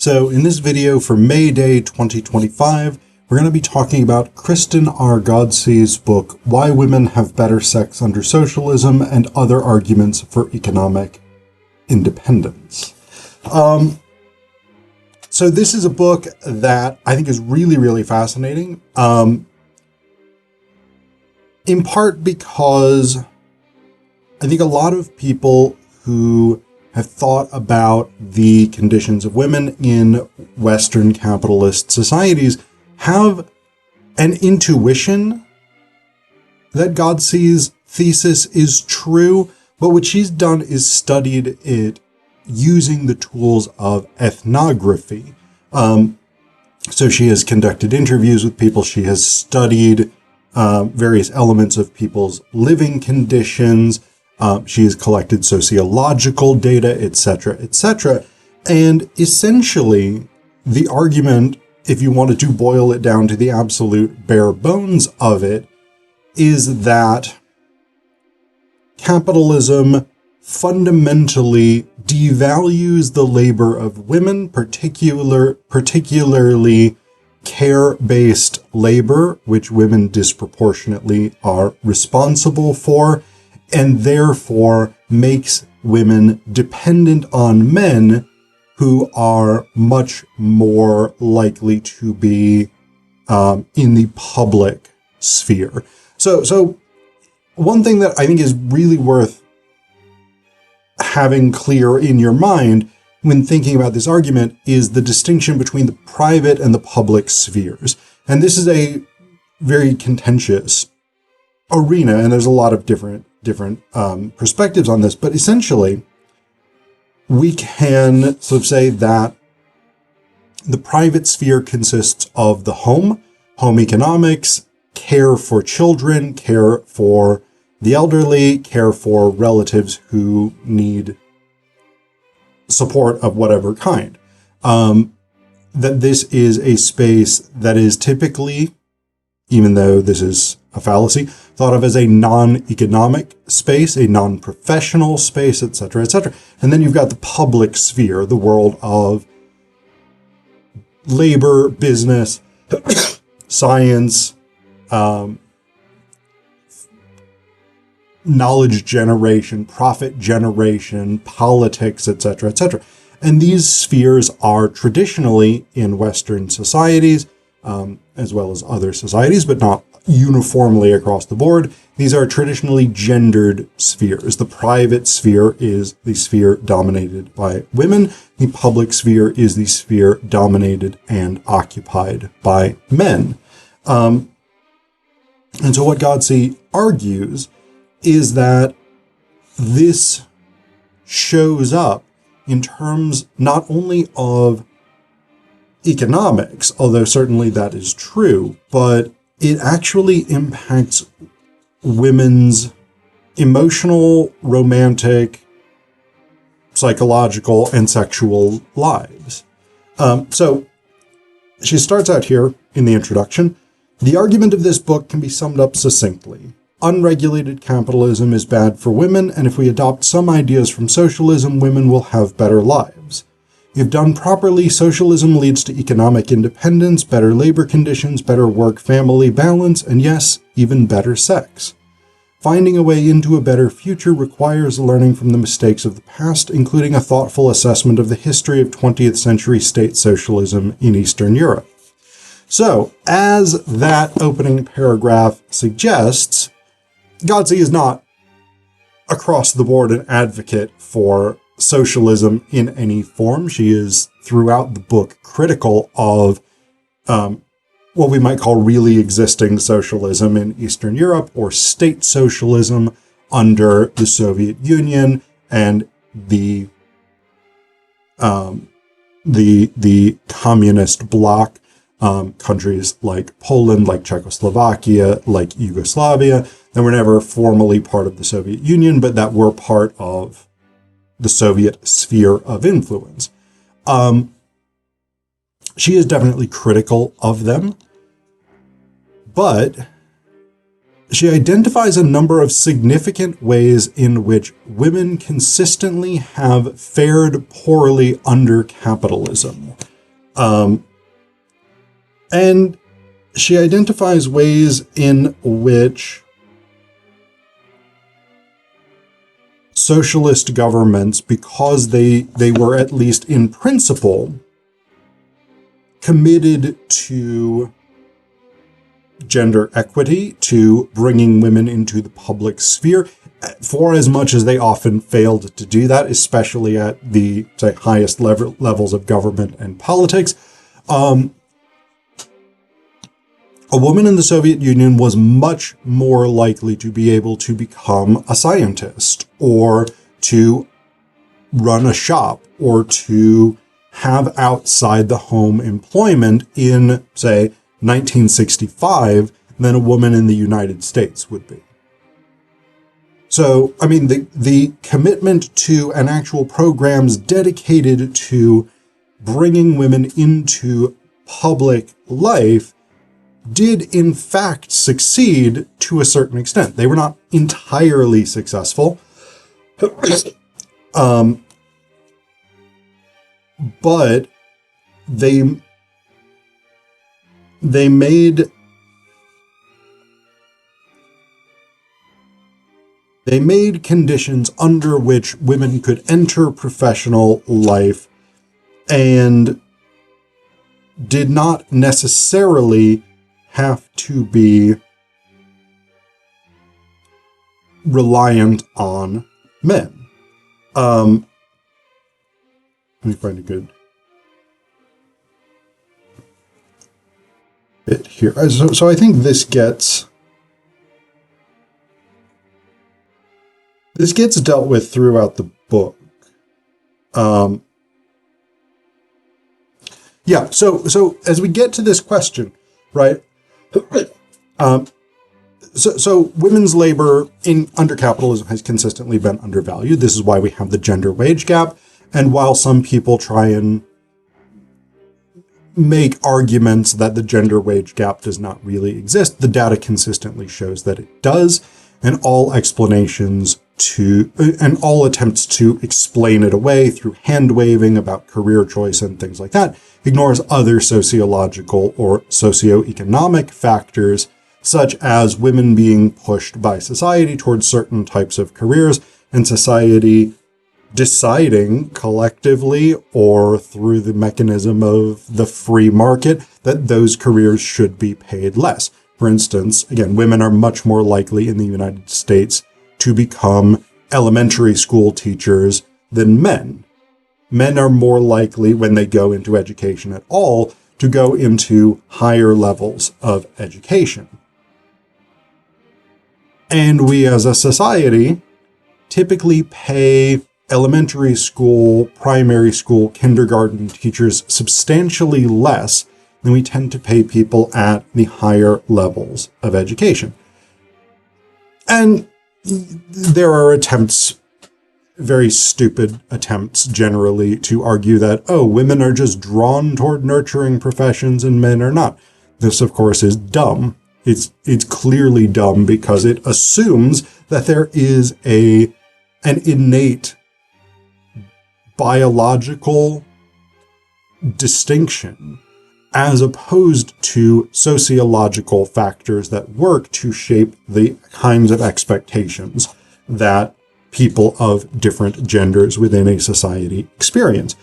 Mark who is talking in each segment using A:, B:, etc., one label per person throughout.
A: So in this video for May Day 2025, we're going to be talking about Kristen R. Ghodsee's book, Why Women Have Better Sex Under Socialism and Other Arguments for Economic Independence. So this is a book that I think is really fascinating, in part because I think a lot of people who have thought about the conditions of women in Western capitalist societies have an intuition that Ghodsee's thesis is true, but what she's done is studied it using the tools of ethnography. So she has conducted interviews with people, she has studied various elements of people's living conditions, she has collected sociological data, etc., etc. And essentially, the argument, if you wanted to boil it down to the absolute bare bones of it, is that capitalism fundamentally devalues the labor of women, particularly care-based labor, which women disproportionately are responsible for, and therefore makes women dependent on men who are much more likely to be in the public sphere. So one thing that I think is really worth having clear in your mind when thinking about this argument is the distinction between the private and the public spheres. And this is a very contentious arena, and there's a lot of different perspectives on this, but essentially we can sort of say that the private sphere consists of the home economics, care for children, care for the elderly, care for relatives who need support of whatever kind. That this is a space that is typically, even though this is a fallacy, thought of as a non-economic space, a non-professional space, etc., etc. And then you've got the public sphere, the world of labor, business, science, knowledge generation, profit generation, politics, etc., etc. And these spheres are traditionally in Western societies, as well as other societies, but not uniformly across the board. These are traditionally gendered spheres. The private sphere is the sphere dominated by women. The public sphere is the sphere dominated and occupied by men. And so what Ghodsee argues is that this shows up in terms not only of economics, although certainly that is true, but it actually impacts women's emotional, romantic, psychological, and sexual lives. So she starts out here in the introduction. The argument of this book can be summed up succinctly. Unregulated capitalism is bad for women, and if we adopt some ideas from socialism, women will have better lives. If done properly, socialism leads to economic independence, better labor conditions, better work-family balance, and yes, even better sex. Finding a way into a better future requires learning from the mistakes of the past, including a thoughtful assessment of the history of 20th century state socialism in Eastern Europe. So, as that opening paragraph suggests, Ghodsee is not across the board an advocate for socialism in any form. She is, throughout the book, critical of what we might call really existing socialism in Eastern Europe, or state socialism under the Soviet Union and the communist bloc, countries like Poland, like Czechoslovakia, like Yugoslavia, that were never formally part of the Soviet Union, but that were part of the Soviet sphere of influence. She is definitely critical of them, but she identifies a number of significant ways in which women consistently have fared poorly under capitalism. And she identifies ways in which socialist governments, because they were at least in principle committed to gender equity, to bringing women into the public sphere, for as much as they often failed to do that, especially at the, say, highest levels of government and politics. A woman in the Soviet Union was much more likely to be able to become a scientist, or to run a shop, or to have outside the home employment in, say, 1965 than a woman in the United States would be. So, I mean, the commitment to an actual programs dedicated to bringing women into public life did in fact succeed to a certain extent. They were not entirely successful, but they made conditions under which women could enter professional life and did not necessarily have to be reliant on men. Let me find a good bit here. So I think this gets dealt with throughout the book. Yeah, so as we get to this question, right? So women's labor under capitalism has consistently been undervalued. This is why we have the gender wage gap. And while some people try and make arguments that the gender wage gap does not really exist, the data consistently shows that it does. And all attempts to explain it away through hand waving about career choice and things like that ignores other sociological or socioeconomic factors, such as women being pushed by society towards certain types of careers, and society deciding collectively or through the mechanism of the free market that those careers should be paid less. For instance, again, women are much more likely in the United States to become elementary school teachers than men. Men are more likely, when they go into education at all, to go into higher levels of education. And we as a society typically pay elementary school, primary school, kindergarten teachers substantially less than we tend to pay people at the higher levels of education. And there are attempts, very stupid attempts generally, to argue that, oh, women are just drawn toward nurturing professions and men are not. This, of course, is dumb. It's clearly dumb because it assumes that there is an innate biological distinction as opposed to sociological factors that work to shape the kinds of expectations that people of different genders within a society experience.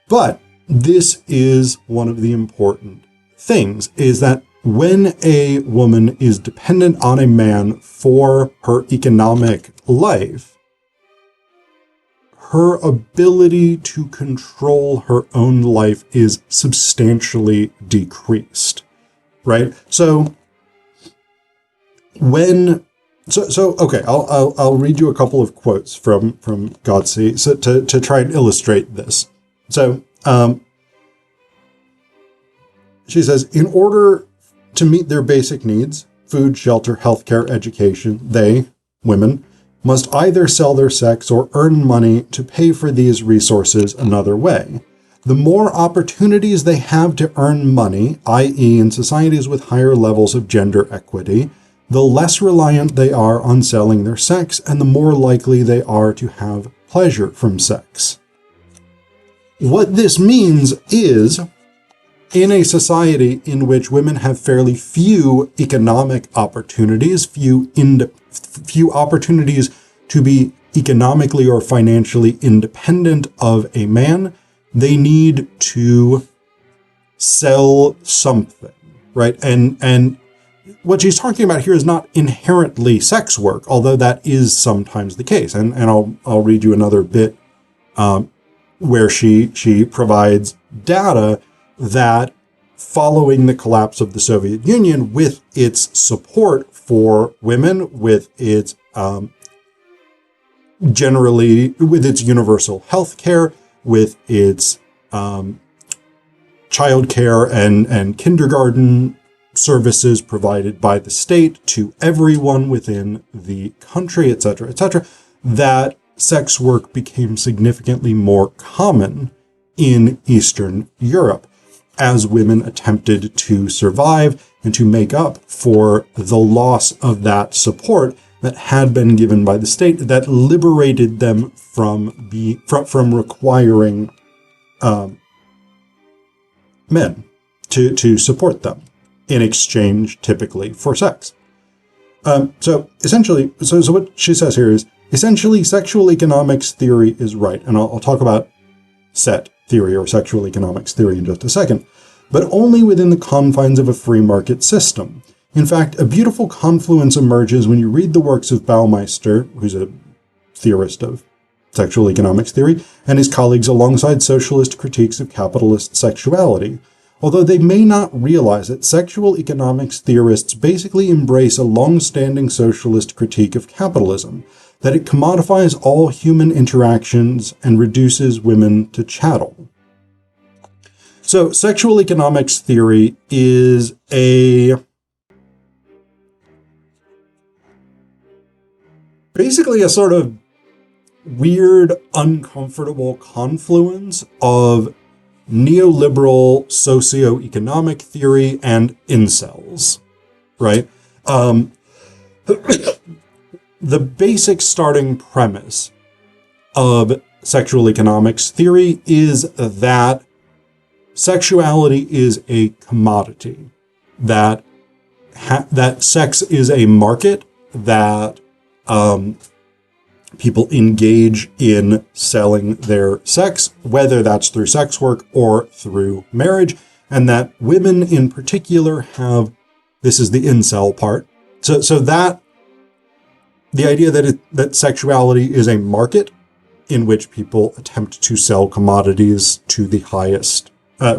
A: But this is one of the important things, is that when a woman is dependent on a man for her economic life, her ability to control her own life is substantially decreased, right? So okay, I'll read you a couple of quotes from Ghodsee to try and illustrate this. So she says, in order to meet their basic needs, food, shelter, healthcare, education, they, women, must either sell their sex or earn money to pay for these resources another way. The more opportunities they have to earn money, i.e. in societies with higher levels of gender equity, the less reliant they are on selling their sex and the more likely they are to have pleasure from sex. What this means is in a society in which women have fairly few economic opportunities, few opportunities to be economically or financially independent of a man, they need to sell something, right? And what she's talking about here is not inherently sex work, although that is sometimes the case. And I'll read you another bit where she provides data that following the collapse of the Soviet Union, with its support for women, with its generally with its universal health care, with its childcare and kindergarten services provided by the state to everyone within the country, etc., that sex work became significantly more common in Eastern Europe as women attempted to survive and to make up for the loss of that support that had been given by the state that liberated them from requiring men to support them in exchange, typically, for sex. So what she says here is, essentially, sexual economics theory is right. And I'll talk about set theory or sexual economics theory in just a second, but only within the confines of a free market system. In fact, a beautiful confluence emerges when you read the works of Baumeister, who's a theorist of sexual economics theory, and his colleagues alongside socialist critiques of capitalist sexuality. Although they may not realize it, sexual economics theorists basically embrace a long-standing socialist critique of capitalism, that it commodifies all human interactions and reduces women to chattel. So sexual economics theory is basically a sort of weird, uncomfortable confluence of neoliberal socioeconomic theory and incels, right? The basic starting premise of sexual economics theory is that sexuality is a commodity, that sex is a market, that people engage in selling their sex, whether that's through sex work or through marriage, and that women in particular have, this is the incel part, so that the idea that sexuality is a market in which people attempt to sell commodities to the highest,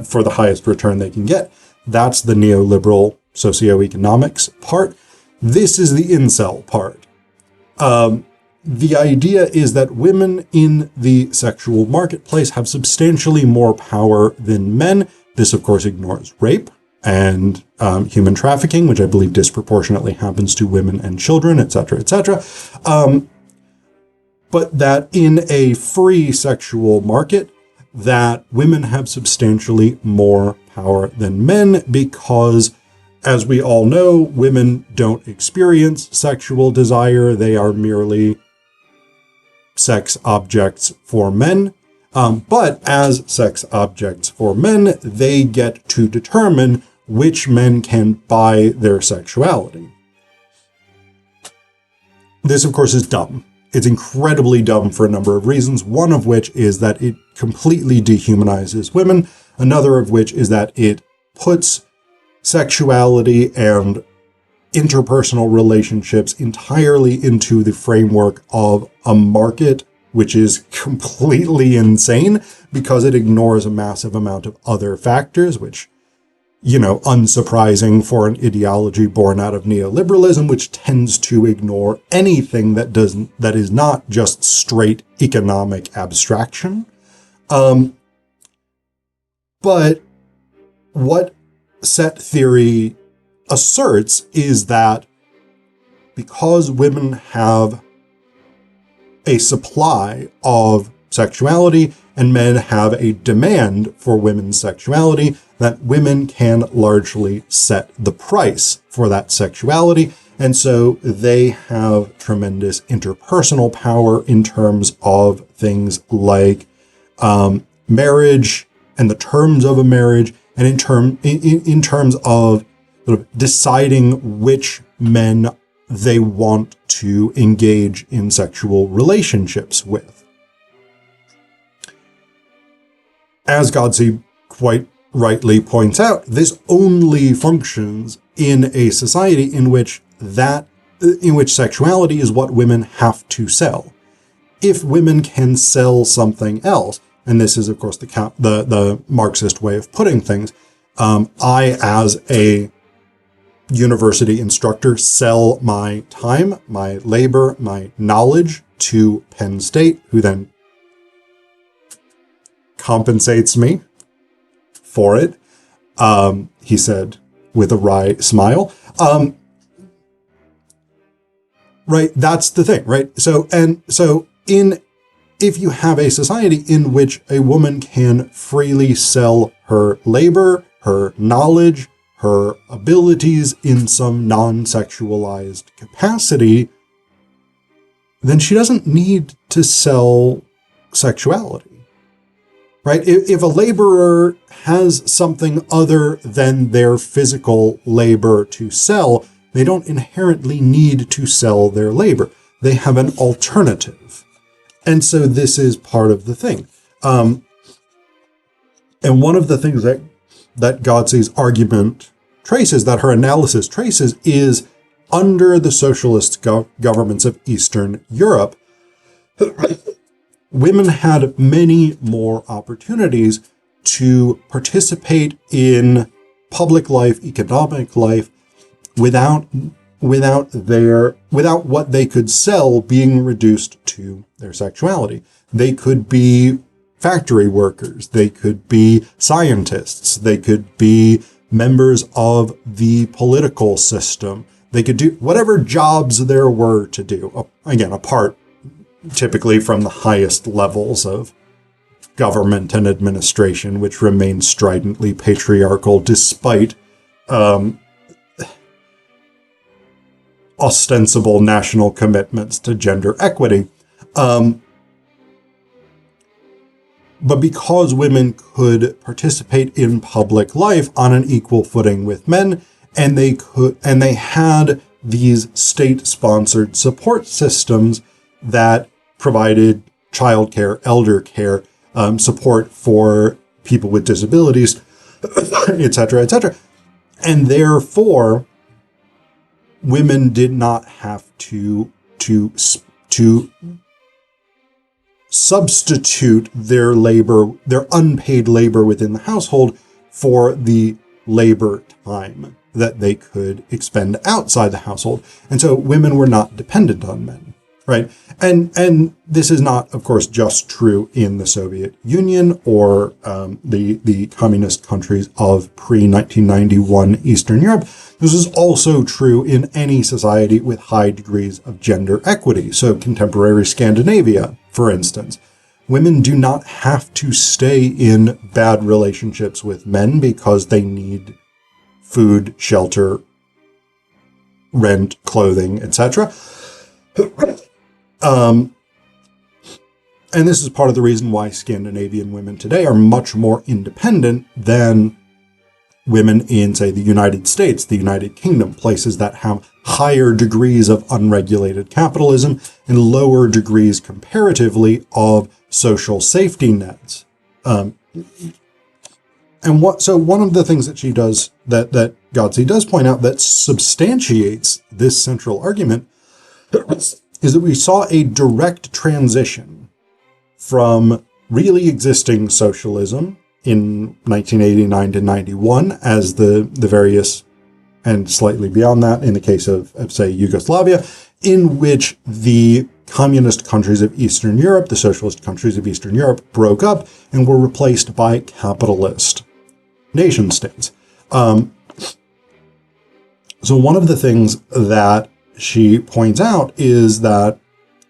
A: for the highest return they can get, that's the neoliberal socioeconomics part. This is the incel part. The idea is that women in the sexual marketplace have substantially more power than men. This, of course, ignores rape and human trafficking, which I believe disproportionately happens to women and children, etc., etc. But that in a free sexual market, that women have substantially more power than men because, as we all know, women don't experience sexual desire. They are merely sex objects for men. But as sex objects for men, they get to determine which men can buy their sexuality. This, of course, is dumb. It's incredibly dumb for a number of reasons, one of which is that it completely dehumanizes women, another of which is that it puts sexuality and interpersonal relationships entirely into the framework of a market, which is completely insane because it ignores a massive amount of other factors, which, unsurprising for an ideology born out of neoliberalism, which tends to ignore anything that is not just straight economic abstraction. But what set theory asserts is that because women have a supply of sexuality and men have a demand for women's sexuality, that women can largely set the price for that sexuality. And so they have tremendous interpersonal power in terms of things like marriage and the terms of a marriage, and in terms of sort of deciding which men they want to engage in sexual relationships with. As Ghodsee quite rightly points out, this only functions in a society in which sexuality is what women have to sell. If women can sell something else, and this is, of course, the Marxist way of putting things, I, as a university instructor, sell my time, my labor, my knowledge to Penn State, who then compensates me for it, he said with a wry smile. Right, that's the thing, right? If you have a society in which a woman can freely sell her labor, her knowledge, her abilities in some non-sexualized capacity, then she doesn't need to sell sexuality, right? If a laborer has something other than their physical labor to sell, they don't inherently need to sell their labor. They have an alternative. And so this is part of the thing. And one of the things that Godsee's argument traces, that her analysis traces, is under the socialist governments of Eastern Europe, women had many more opportunities to participate in public life, economic life, without what they could sell being reduced to their sexuality. They could be factory workers, they could be scientists, they could be members of the political system. They could do whatever jobs there were to do, again, apart typically from the highest levels of government and administration, which remain stridently patriarchal despite ostensible national commitments to gender equity. But because women could participate in public life on an equal footing with men, and they had these state-sponsored support systems that provided childcare, elder care, support for people with disabilities, etc., etc. And therefore, women did not have to substitute their labor, their unpaid labor within the household, for the labor time that they could expend outside the household. And so women were not dependent on men, right? And this is not, of course, just true in the Soviet Union or the communist countries of pre-1991 Eastern Europe. This is also true in any society with high degrees of gender equity. So contemporary Scandinavia, for instance. Women do not have to stay in bad relationships with men because they need food, shelter, rent, clothing, etc. And this is part of the reason why Scandinavian women today are much more independent than women in, say, the United States, the United Kingdom, places that have higher degrees of unregulated capitalism and lower degrees comparatively of social safety nets. So one of the things that she does, that Ghodsee does point out that substantiates this central argument, is that we saw a direct transition from really existing socialism in 1989 to 91 as the various, and slightly beyond that in the case of, say, Yugoslavia, in which the communist countries of Eastern Europe, the socialist countries of Eastern Europe, broke up and were replaced by capitalist nation states. So one of the things that she points out is that,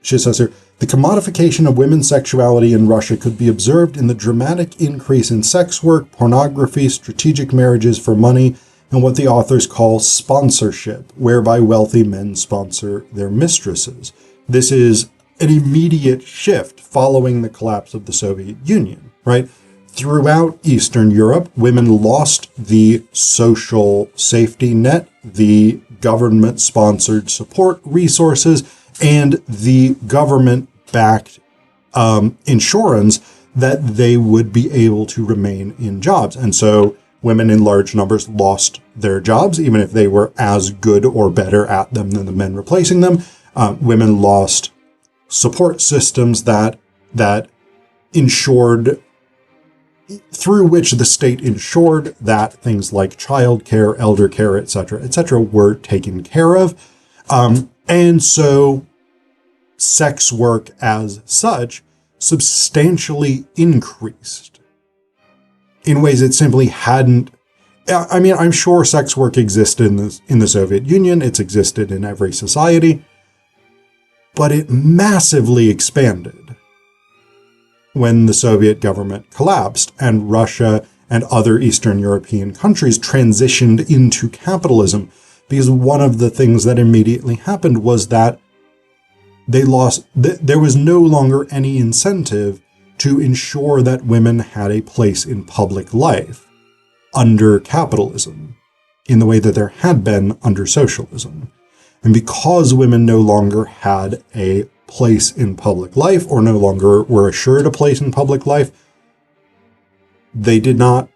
A: she says here, the commodification of women's sexuality in Russia could be observed in the dramatic increase in sex work, pornography, strategic marriages for money, and what the authors call sponsorship, whereby wealthy men sponsor their mistresses. This is an immediate shift following the collapse of the Soviet Union, right? throughout Eastern Europe, women lost the social safety net, the government-sponsored support resources, and the government-backed insurance that they would be able to remain in jobs. And so women in large numbers lost their jobs, even if they were as good or better at them than the men replacing them. Women lost support systems that ensured, through which the state ensured that things like childcare, elder care, etc., were taken care of. And so sex work as such substantially increased in ways it simply hadn't. I mean, I'm sure sex work existed in the Soviet Union. It's existed in every society, but it massively expanded when the Soviet government collapsed and Russia and other Eastern European countries transitioned into capitalism, because one of the things that immediately happened was that there was no longer any incentive to ensure that women had a place in public life under capitalism in the way that there had been under socialism. And because women no longer had a place in public life, or no longer were assured a place in public life, they did not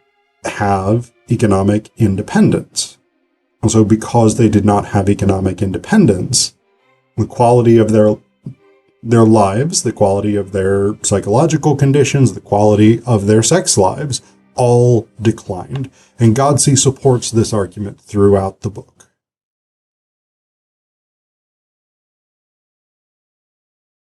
A: have economic independence. And so because they did not have economic independence, the quality of their lives, the quality of their psychological conditions, the quality of their sex lives all declined. And Ghodsee supports this argument throughout the book.